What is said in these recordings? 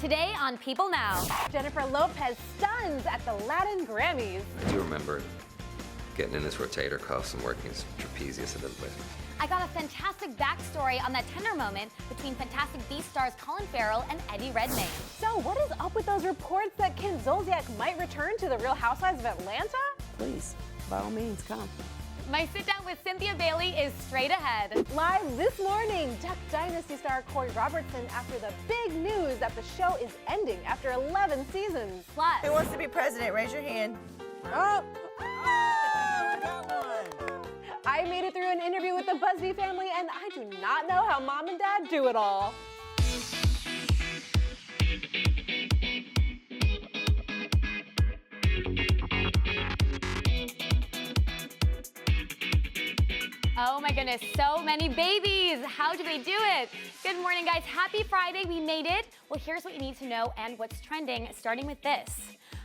Today on People Now. Jennifer Lopez stuns at the Latin Grammys. I do remember getting in this rotator cuffs and working as trapezius a little bit. I got a fantastic backstory on that tender moment between Fantastic Beasts stars Colin Farrell and Eddie Redmayne. So what is up with those reports that Kim Zolciak might return to the Real Housewives of Atlanta? Please, by all means, come. My sit-down with Cynthia Bailey is straight ahead. Live this morning, Duck Dynasty star Corey Robertson after the big news that the show is ending after 11 seasons. Plus, Who wants to be president? Raise your hand. Oh, I got one. I made it through an interview with the Busby family, and I do not know how mom and dad do it all. oh my goodness, so many babies. How do they do it? Good morning, guys. Happy Friday. We made it. Well, here's what you need to know and what's trending, starting with this.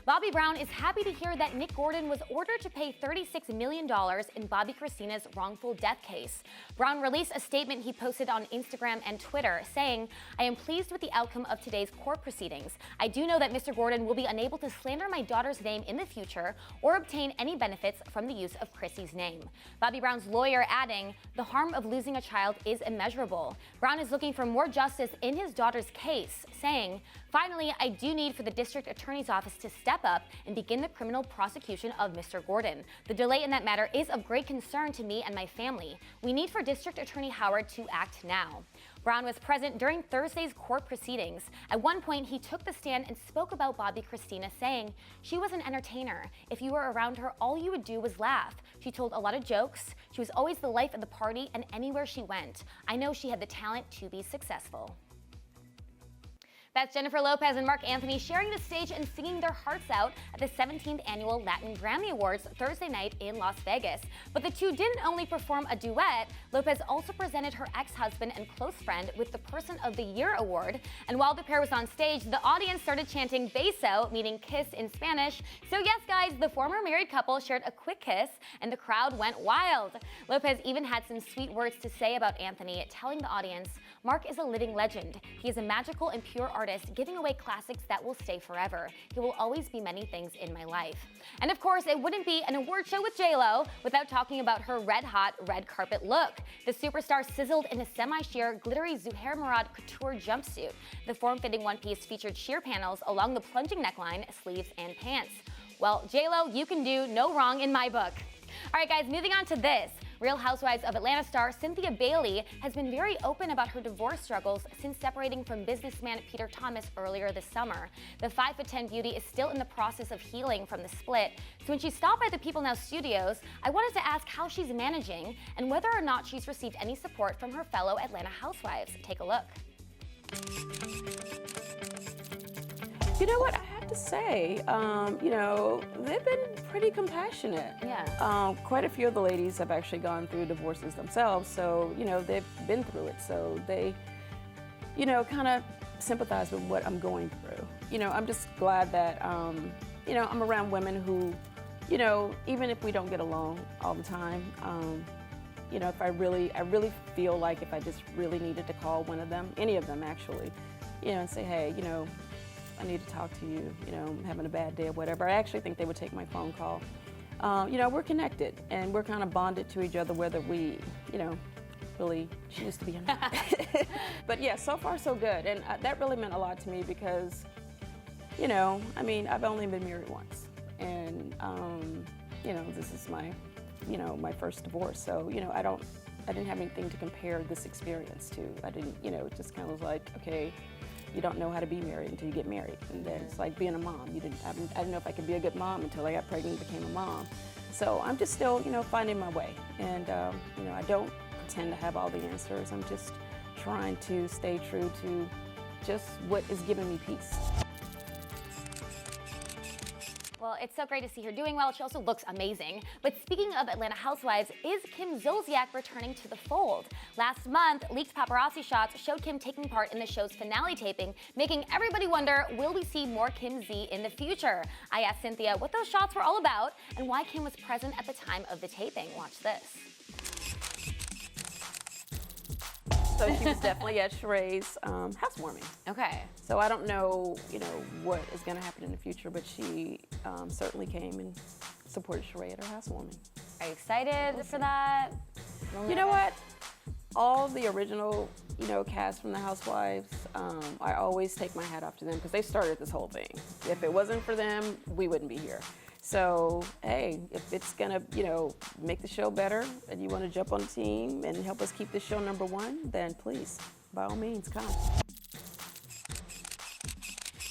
Bobby Brown is happy to hear that Nick Gordon was ordered to pay $36 million in Bobby Christina's wrongful death case. Brown released a statement he posted on Instagram and Twitter saying, "I am pleased with the outcome of today's court proceedings. I do know that Mr. Gordon will be unable to slander my daughter's name in the future or obtain any benefits from the use of Chrissy's name." Bobby Brown's lawyer adding, "The harm of losing a child is immeasurable." Brown is looking for more justice in his daughter's case, saying, "Finally, I do need for the district attorney's office to step up and begin the criminal prosecution of Mr. Gordon. The delay in that matter is of great concern to me and my family. We need for District Attorney Howard to act now." Brown was present during Thursday's court proceedings. At one point, he took the stand and spoke about Bobby Christina, saying, "She was an entertainer. If you were around her, all you would do was laugh. She told a lot of jokes. She was always the life of the party and anywhere she went. I know she had the talent to be successful." That's Jennifer Lopez and Marc Anthony sharing the stage and singing their hearts out at the 17th Annual Latin Grammy Awards Thursday night in Las Vegas. But the two didn't only perform a duet, Lopez also presented her ex-husband and close friend with the Person of the Year award. And while the pair was on stage, the audience started chanting beso, meaning kiss in Spanish. So yes, guys, the former married couple shared a quick kiss and the crowd went wild. Lopez even had some sweet words to say about Anthony, telling the audience, "Marc is a living legend. He is a magical and pure artist, giving away classics that will stay forever. He will always be many things in my life." And of course, it wouldn't be an award show with J-Lo without talking about her red-hot red carpet look. The superstar sizzled in a semi-sheer, glittery Zuhair Murad couture jumpsuit. The form-fitting one-piece featured sheer panels along the plunging neckline, sleeves, and pants. Well, J-Lo, you can do no wrong in my book. All right, guys, moving on to this. Real Housewives of Atlanta star Cynthia Bailey has been very open about her divorce struggles since separating from businessman Peter Thomas earlier this summer. The 5'10" beauty is still in the process of healing from the split. So when she stopped by the People Now studios, I wanted to ask how she's managing and whether or not she's received any support from her fellow Atlanta housewives. Take a look. You know what? I have to say, they've been pretty compassionate. Yeah. Quite a few of the ladies have actually gone through divorces themselves, so, they've been through it. So they, kind of sympathize with what I'm going through. I'm just glad that, I'm around women who, even if we don't get along all the time, if I really feel like if I just really needed to call one of them, any of them actually, and say, hey, I need to talk to you, I'm having a bad day or whatever. I actually think they would take my phone call. We're connected and we're kind of bonded to each other, whether we, really choose to be or not. But yeah, so far so good. And that really meant a lot to me because, I've only been married once. And, this is my, my first divorce. So, I didn't have anything to compare this experience to. I didn't, it just kind of was like, okay, you don't know how to be married until you get married. And then it's like being a mom. I didn't know if I could be a good mom until I got pregnant and became a mom. So I'm just still, finding my way. And, I don't pretend to have all the answers. I'm just trying to stay true to just what is giving me peace. Well, it's so great to see her doing well. She also looks amazing. But speaking of Atlanta Housewives, is Kim Zolciak returning to the fold? Last month, leaked paparazzi shots showed Kim taking part in the show's finale taping, making everybody wonder, will we see more Kim Z in the future? I asked Cynthia what those shots were all about and why Kim was present at the time of the taping. Watch this. So she was definitely at Sheree's housewarming. Okay. So I don't know, what is going to happen in the future, but she certainly came and supported Sheree at her housewarming. Are you excited for that? You know what? All the original, cast from the Housewives, I always take my hat off to them because they started this whole thing. If it wasn't for them, we wouldn't be here. So, hey, if it's gonna, make the show better and you want to jump on the team and help us keep the show #1, then please, by all means, come.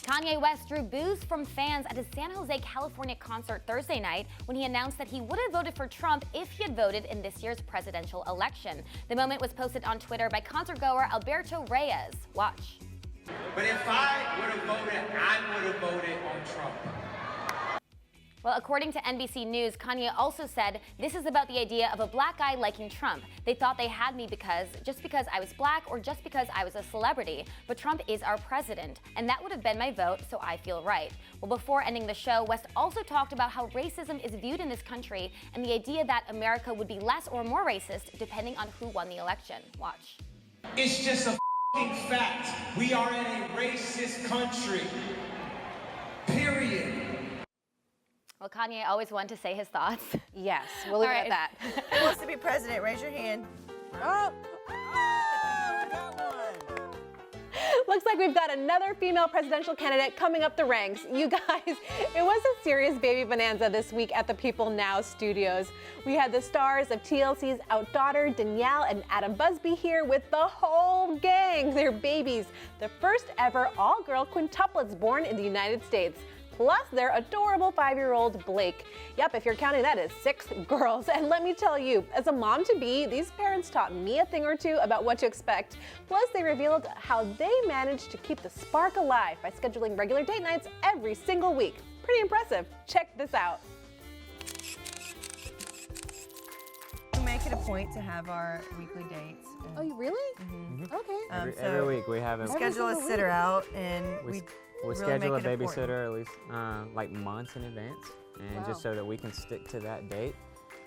Kanye West drew boos from fans at his San Jose, California concert Thursday night when he announced that he would have voted for Trump if he had voted in this year's presidential election. The moment was posted on Twitter by concertgoer Alberto Reyes. Watch. But if I would have voted, I would have voted on Trump. Well, according to NBC News, Kanye also said, "This is about the idea of a black guy liking Trump. They thought they had me just because I was black or just because I was a celebrity. But Trump is our president, and that would have been my vote, so I feel right." Well, before ending the show, West also talked about how racism is viewed in this country and the idea that America would be less or more racist depending on who won the election. Watch. It's just a f***ing fact. We are in a racist country. Period. Well, Kanye always wanted to say his thoughts. Yes, we'll leave All it at right. that. Who wants to be president? Raise your hand. Oh, we got one. Looks like we've got another female presidential candidate coming up the ranks. You guys, it was a serious baby bonanza this week at the People Now studios. We had the stars of TLC's Outdaughter, Danielle and Adam Busby here with the whole gang, their babies. The first ever all-girl quintuplets born in the United States. Plus their adorable 5-year-old Blake. Yep, if you're counting, that is 6 girls. And let me tell you, as a mom-to-be, these parents taught me a thing or two about what to expect. Plus, they revealed how they managed to keep the spark alive by scheduling regular date nights every single week. Pretty impressive. Check this out. We make it a point to have our weekly dates. Oh, you really? Mm-hmm. Okay. Every week we have a schedule a sitter out, and we really schedule make a it important. babysitter at least like months in advance, and just so that we can stick to that date,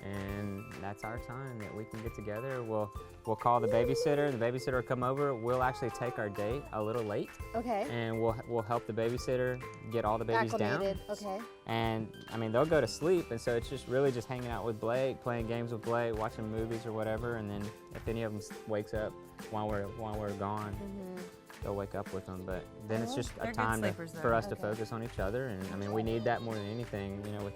and that's our time that we can get together. We'll call the babysitter. The babysitter will come over. We'll actually take our date a little late. Okay. And we'll help the babysitter get all the babies Acclimated. down. Okay. And I mean, they'll go to sleep, and so it's just really just hanging out with Blake, playing games with Blake, watching movies or whatever. And then if any of them wakes up while we're gone, they'll wake up with them. But then it's just They're a good time sleepers, though. for us to focus on each other. And I mean, we need that more than anything, with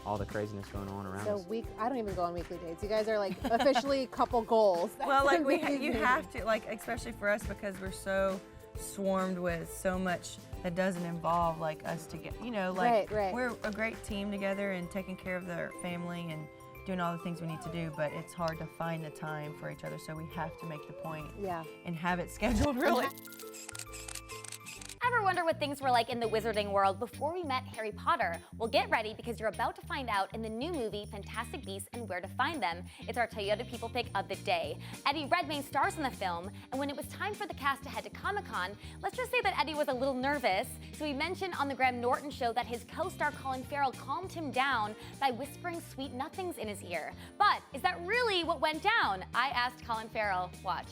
all the craziness going on around us. So I don't even go on weekly dates. You guys are like officially couple goals. Well, like That's you amazing. have to, like, especially for us because we're so swarmed with so much that doesn't involve like us to get, like Right. we're a great team together and taking care of their family and doing all the things we need to do, but it's hard to find the time for each other, so we have to make the point and have it scheduled really. Ever wonder what things were like in the wizarding world before we met Harry Potter? Well, get ready because you're about to find out in the new movie, Fantastic Beasts and Where to Find Them. It's our Toyota People Pick of the day. Eddie Redmayne stars in the film, and when it was time for the cast to head to Comic-Con, let's just say that Eddie was a little nervous. So he mentioned on the Graham Norton show that his co-star Colin Farrell calmed him down by whispering sweet nothings in his ear. But is that really what went down? I asked Colin Farrell. Watch.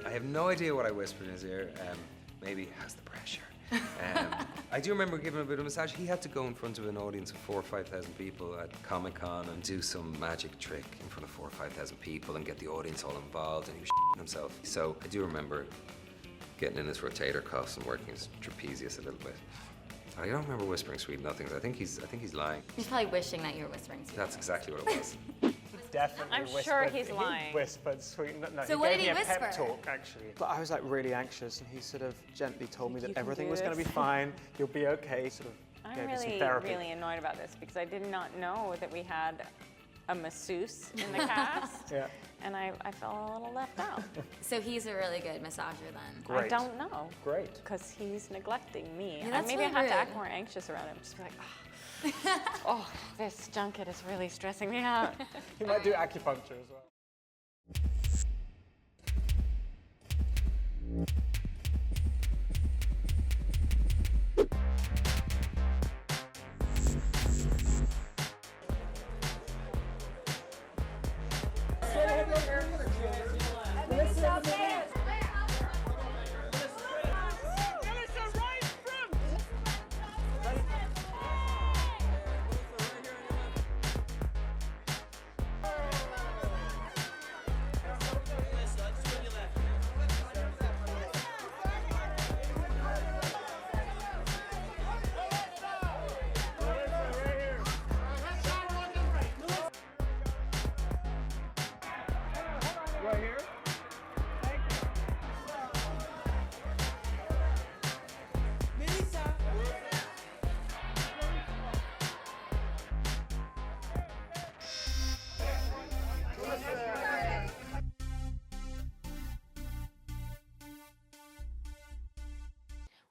I have no idea what I whispered in his ear. Maybe how's the pressure? I do remember giving him a bit of a massage. He had to go in front of an audience of 4,000 or 5,000 people at Comic-Con and do some magic trick in front of 4,000 or 5,000 people and get the audience all involved, and he was shitting himself. So I do remember getting in his rotator cuffs and working his trapezius a little bit. I don't remember whispering sweet nothings. I think he's lying. He's probably wishing that you were whispering sweet That's exactly what it was. Definitely I'm whispered. sure he's lying. He whispered sweet. No, So he what gave did he me a pep whisper? talk, actually. But I was like really anxious, and he sort of gently told me that You can everything do was going to be this. fine. You'll be okay. Sort of I'm gave me some really, therapy. really annoyed about this because I did not know that we had a masseuse in the cast, Yeah. and I felt a little left out. So he's a really good massager then. Great. I don't know. Great. Because he's neglecting me. Yeah, that's Maybe really I have to rude. act more anxious around him. Just be like, oh, this junket is really stressing me out. He might do acupuncture as well.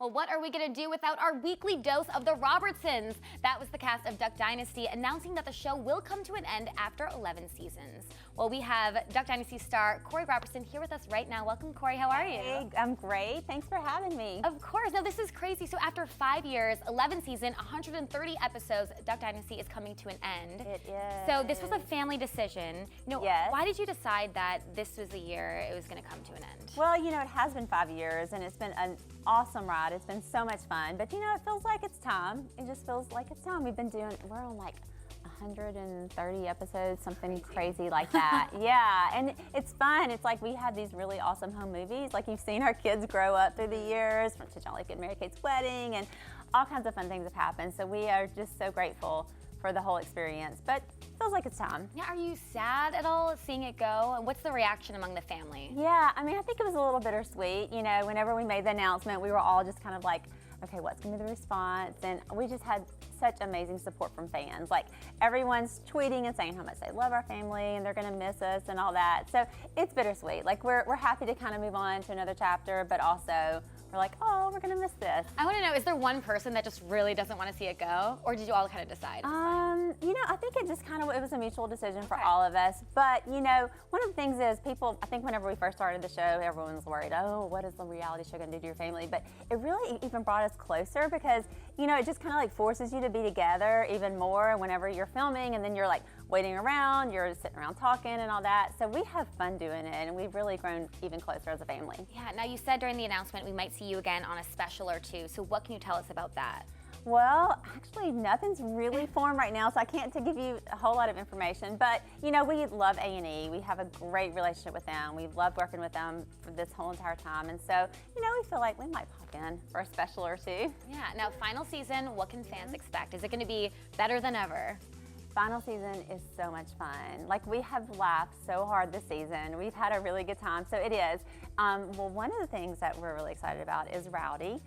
Well, what are we going to do without our weekly dose of the Robertsons? That was the cast of Duck Dynasty announcing that the show will come to an end after 11 seasons. Well, we have Duck Dynasty star Corey Robertson here with us right now. Welcome, Corey. How are you? Hey, I'm great. Thanks for having me. Of course. Now, this is crazy. So after 5 years, 11 seasons, 130 episodes, Duck Dynasty is coming to an end. It is. So this was a family decision. Yes. Why did you decide that this was the year it was going to come to an end? Well, it has been 5 years, and it's been an awesome ride. It's been so much fun. But, it feels like it's time. It just feels like it's time. We're on like 130 episodes, something crazy like that. Yeah, and it's fun. It's like we have these really awesome home movies. Like you've seen our kids grow up through the years, from John Like Mary Kate's wedding, and all kinds of fun things have happened. So we are just so grateful for the whole experience. But it feels like it's time. Yeah, are you sad at all seeing it go? And what's the reaction among the family? Yeah, I think it was a little bittersweet. Whenever we made the announcement, we were all just kind of like, okay, what's gonna be the response? And we just had such amazing support from fans. Like everyone's tweeting and saying how much they love our family and they're gonna miss us and all that. So it's bittersweet. Like we're happy to kind of move on to another chapter, but also we're like, oh, we're gonna miss this. I wanna know, is there one person that just really doesn't wanna see it go? Or did you all kind of decide? I think it just it was a mutual decision for all of us. But, one of the things is I think whenever we first started the show, everyone was worried, oh, what is the reality show gonna do to your family? But it really even brought us closer because, it just kind of like forces you to be together even more whenever you're filming, and then you're like waiting around, you're sitting around talking and all that. So we have fun doing it, and we've really grown even closer as a family. Yeah, now you said during the announcement we might see you again on a special or two. So what can you tell us about that? Well, actually, nothing's really formed right now, so I can't give you a whole lot of information. But, we love A&E. We have a great relationship with them. We've loved working with them for this whole entire time. And so, we feel like we might pop in for a special or two. Yeah, now final season, what can fans expect? Is it going to be better than ever? Final season is so much fun. Like, we have laughed so hard this season. We've had a really good time, so it is. Well, one of the things that we're really excited about is Rowdy.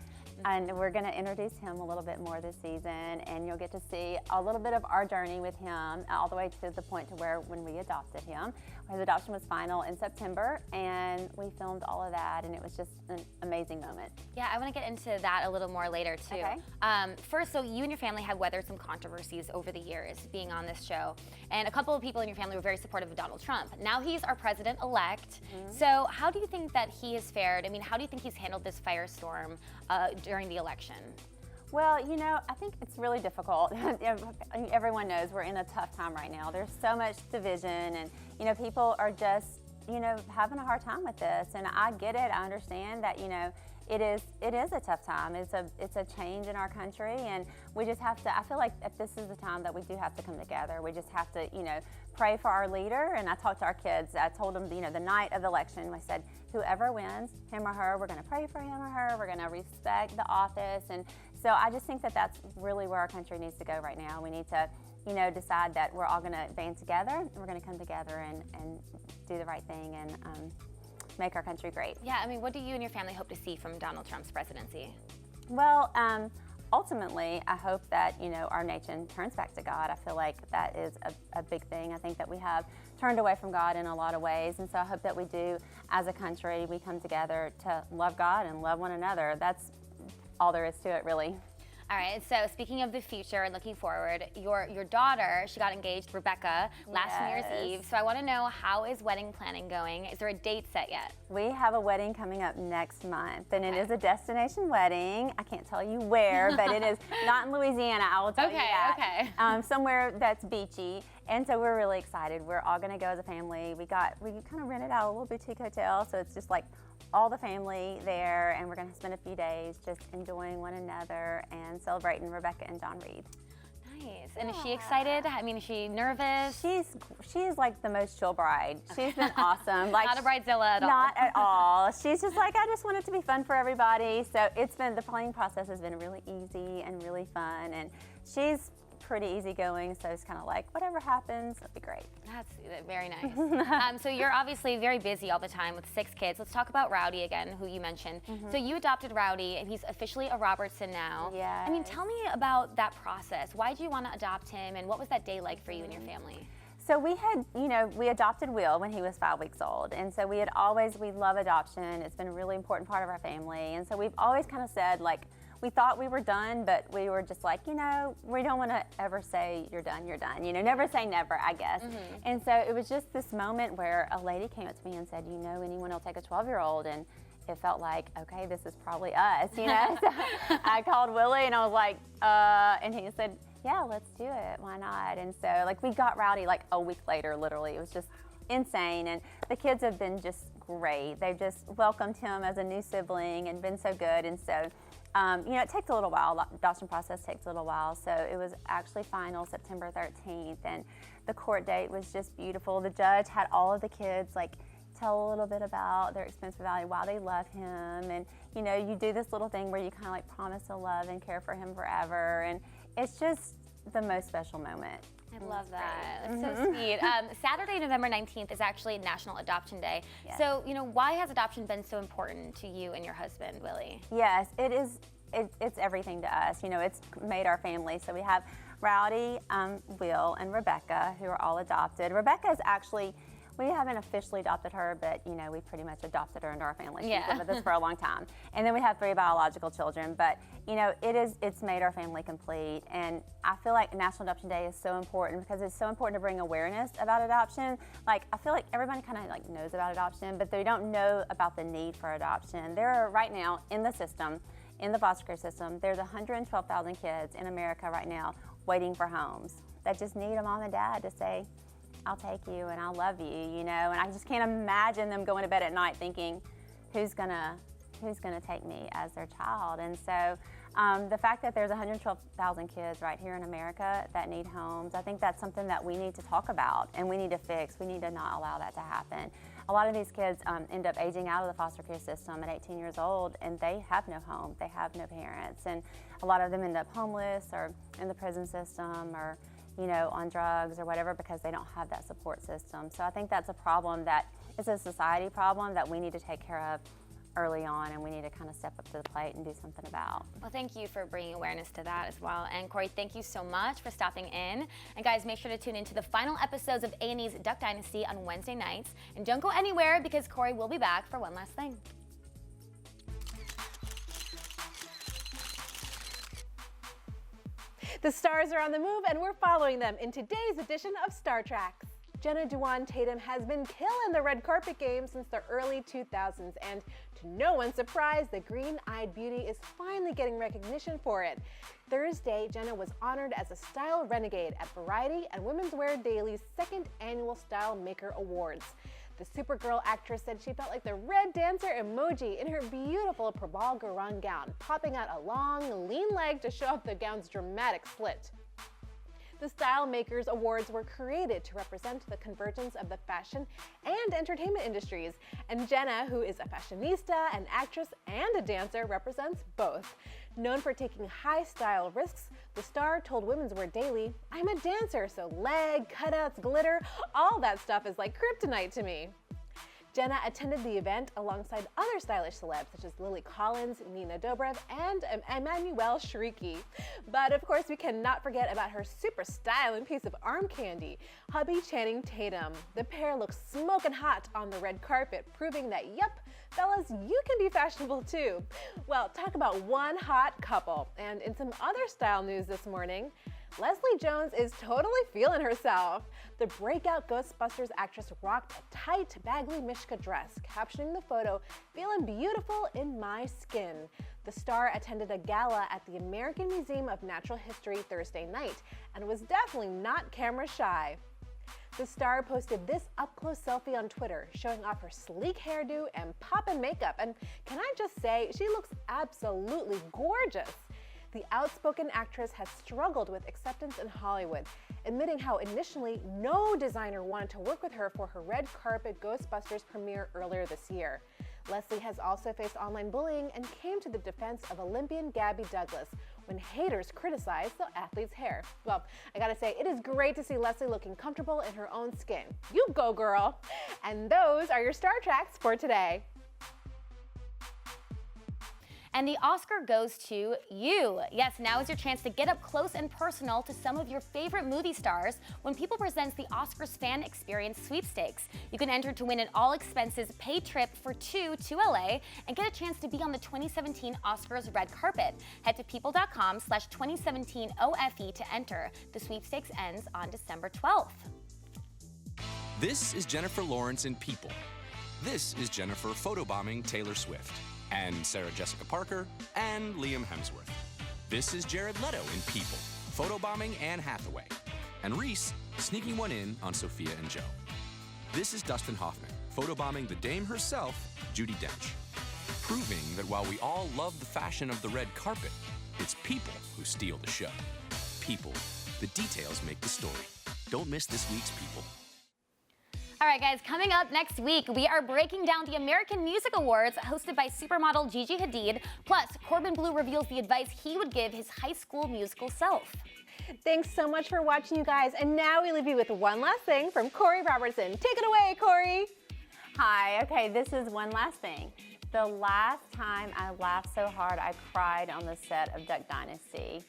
And we're going to introduce him a little bit more this season, and you'll get to see a little bit of our journey with him all the way to the point to where when we adopted him. His adoption was final in September, and we filmed all of that, and it was just an amazing moment. Yeah, I want to get into that a little more later, too. Okay. First, so you and your family have weathered some controversies over the years being on this show, and a couple of people in your family were very supportive of Donald Trump. Now he's our president-elect, so how do you think that he has fared? How do you think he's handled this firestorm during the election? Well, I think it's really difficult. Everyone knows we're in a tough time right now. There's so much division, and people are just having a hard time with this. And I get it. I understand that it is a tough time. It's a change in our country, and we just have to. I feel like if this is the time that we do have to come together. We just have to pray for our leader. And I talked to our kids. I told them the night of the election, I said, whoever wins, him or her, we're going to pray for him or her. We're going to respect the office. And so I just think that that's really where our country needs to go right now. We need to decide that we're all going to band together, and we're going to come together and do the right thing and make our country great. Yeah, what do you and your family hope to see from Donald Trump's presidency? Well, ultimately, I hope that our nation turns back to God. I feel like that is a big thing. I think that we have turned away from God in a lot of ways, and so I hope that we do, as a country, we come together to love God and love one another. That's all there is to it, really. All right, so speaking of the future and looking forward, your daughter, she got engaged, Rebecca, last New Year's Eve. So I want to know, how is wedding planning going? Is there a date set yet? We have a wedding coming up next month, and it is a destination wedding. I can't tell you where, but it is not in Louisiana, I will tell you that. Okay. Somewhere that's beachy. And so we're really excited. We're all going to go as a family. We kind of rented out a little boutique hotel, so it's just like all the family there, and we're going to spend a few days just enjoying one another and celebrating Rebecca and John Reed. Nice. And is she excited? Is she nervous? She's like the most chill bride. She's been awesome. Like, not a bridezilla at all. Not at all. She's just like, I just want it to be fun for everybody. So the planning process has been really easy and really fun, and she's pretty easygoing, so it's kind of like, whatever happens, it'll be great. That's very nice. So you're obviously very busy all the time with 6 kids. Let's talk about Rowdy again, who you mentioned. So you adopted Rowdy, and he's officially a Robertson now. Yeah. Tell me about that process. Why did you want to adopt him, and what was that day like for you and your family? So we had, we adopted Will when he was 5 weeks old. And so we love adoption. It's been a really important part of our family. And so we've always kind of said, like, we thought we were done, but we were just like, we don't want to ever say you're done, never say never, I guess. And so it was just this moment where a lady came up to me and said, anyone will take a 12-year-old? And it felt like, okay, this is probably us, So I called Willie and I was like, and he said, yeah, let's do it. Why not? And so like we got Rowdy like a week later, literally. It was just insane. And the kids have been just great. They've just welcomed him as a new sibling and been so good. And so, it takes a little while. The adoption process takes a little while. So it was actually final September 13th. And the court date was just beautiful. The judge had all of the kids like tell a little bit about their experience with Valley, why they love him. And, you do this little thing where you kind of like promise to love and care for him forever. And it's just the most special moment. I love that. That's so sweet. Saturday, November 19th is actually National Adoption Day. Yes. So, why has adoption been so important to you and your husband, Willie? Yes, it is. It's everything to us. It's made our family. So we have Rowdy, Will, and Rebecca, who are all adopted. Rebecca is actually, we haven't officially adopted her, but we pretty much adopted her into our family. She's been with us for a long time. And then we have 3 biological children, but it's made our family complete. And I feel like National Adoption Day is so important because it's so important to bring awareness about adoption. Like, I feel like everybody kind of like knows about adoption, but they don't know about the need for adoption. There are right now in the system, in the foster care system, there's 112,000 kids in America right now waiting for homes that just need a mom and dad to say, I'll take you and I'll love you, And I just can't imagine them going to bed at night thinking, who's gonna take me as their child? And so the fact that there's 112,000 kids right here in America that need homes, I think that's something that we need to talk about and we need to fix. We need to not allow that to happen. A lot of these kids end up aging out of the foster care system at 18 years old and they have no home, they have no parents. And a lot of them end up homeless or in the prison system or on drugs or whatever because they don't have that support system. So I think that's a problem that is a society problem that we need to take care of early on and we need to kind of step up to the plate and do something about. Well, thank you for bringing awareness to that as well. And Corey, thank you so much for stopping in. And guys, make sure to tune into the final episodes of A&E's Duck Dynasty on Wednesday nights. And don't go anywhere because Corey will be back for one last thing. The stars are on the move and we're following them in today's edition of Star Tracks. Jenna Dewan Tatum has been killing the red carpet game since the early 2000s, and to no one's surprise, the green-eyed beauty is finally getting recognition for it. Thursday, Jenna was honored as a style renegade at Variety and Women's Wear Daily's 2nd annual Style Maker Awards. The Supergirl actress said she felt like the red dancer emoji in her beautiful Prabal Gurung gown, popping out a long, lean leg to show off the gown's dramatic slit. The Style Makers Awards were created to represent the convergence of the fashion and entertainment industries, and Jenna, who is a fashionista, an actress, and a dancer, represents both. Known for taking high-style risks, the star told Women's Wear Daily, "I'm a dancer, so leg, cutouts, glitter, all that stuff is like kryptonite to me." Jenna attended the event alongside other stylish celebs such as Lily Collins, Nina Dobrev, and Emmanuelle Shrieky. But of course, we cannot forget about her super styling piece of arm candy, hubby Channing Tatum. The pair looks smoking hot on the red carpet, proving that, yep, fellas, you can be fashionable too. Well, talk about one hot couple. And in some other style news this morning, Leslie Jones is totally feeling herself. The breakout Ghostbusters actress rocked a tight, baggy Mishka dress, captioning the photo, "Feeling beautiful in my skin." The star attended a gala at the American Museum of Natural History Thursday night and was definitely not camera shy. The star posted this up-close selfie on Twitter, showing off her sleek hairdo and pop-in makeup. And can I just say, she looks absolutely gorgeous. The outspoken actress has struggled with acceptance in Hollywood, admitting how initially no designer wanted to work with her for her red carpet Ghostbusters premiere earlier this year. Leslie has also faced online bullying and came to the defense of Olympian Gabby Douglas when haters criticized the athlete's hair. Well, I gotta say, it is great to see Leslie looking comfortable in her own skin. You go, girl! And those are your Star Tracks for today. And the Oscar goes to you. Yes, now is your chance to get up close and personal to some of your favorite movie stars when People presents the Oscars Fan Experience Sweepstakes. You can enter to win an all-expenses paid trip for two to LA and get a chance to be on the 2017 Oscars red carpet. Head to people.com/2017OFE to enter. The sweepstakes ends on December 12th. This is Jennifer Lawrence in People. This is Jennifer photobombing Taylor Swift, and Sarah Jessica Parker, and Liam Hemsworth. This is Jared Leto in People, photobombing Anne Hathaway, and Reese sneaking one in on Sophia and Joe. This is Dustin Hoffman, photobombing the dame herself, Judi Dench, proving that while we all love the fashion of the red carpet, it's people who steal the show. People, the details make the story. Don't miss this week's People. All right, guys, coming up next week, we are breaking down the American Music Awards hosted by supermodel Gigi Hadid. Plus, Corbin Bleu reveals the advice he would give his high school musical self. Thanks so much for watching, you guys. And now we leave you with one last thing from Corey Robertson. Take it away, Corey. Hi, okay, this is one last thing. The last time I laughed so hard, I cried on the set of Duck Dynasty.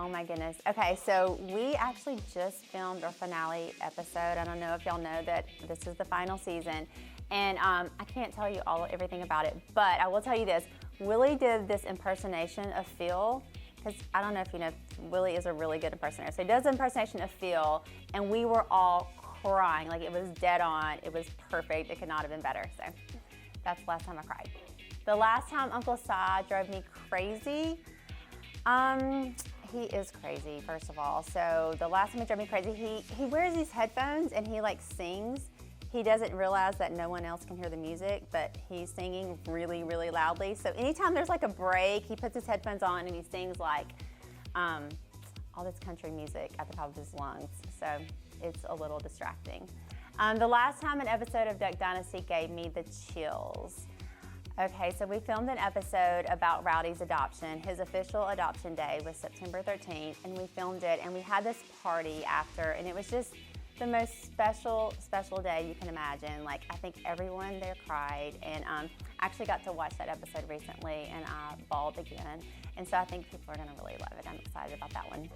Oh my goodness. Okay, so we actually just filmed our finale episode. I don't know if y'all know that this is the final season. And I can't tell you everything about it, but I will tell you this. Willie did this impersonation of Phil, because I don't know if you know, Willie is a really good impersonator. So he does an impersonation of Phil, and we were all crying. Like, it was dead on. It was perfect. It could not have been better. So that's the last time I cried. The last time Uncle Si drove me crazy, he is crazy, first of all. So the last time he drove me crazy, he wears these headphones and he like sings. He doesn't realize that no one else can hear the music, but he's singing really, really loudly. So anytime there's like a break, he puts his headphones on and he sings like all this country music at the top of his lungs. So it's a little distracting. The last time an episode of Duck Dynasty gave me the chills. Okay, so we filmed an episode about Rowdy's adoption. His official adoption day was September 13th, and we filmed it, and we had this party after, and it was just the most special day you can imagine. Like, I think everyone there cried, and I actually got to watch that episode recently, and I bawled again. And so I think people are gonna really love it. I'm excited about that one.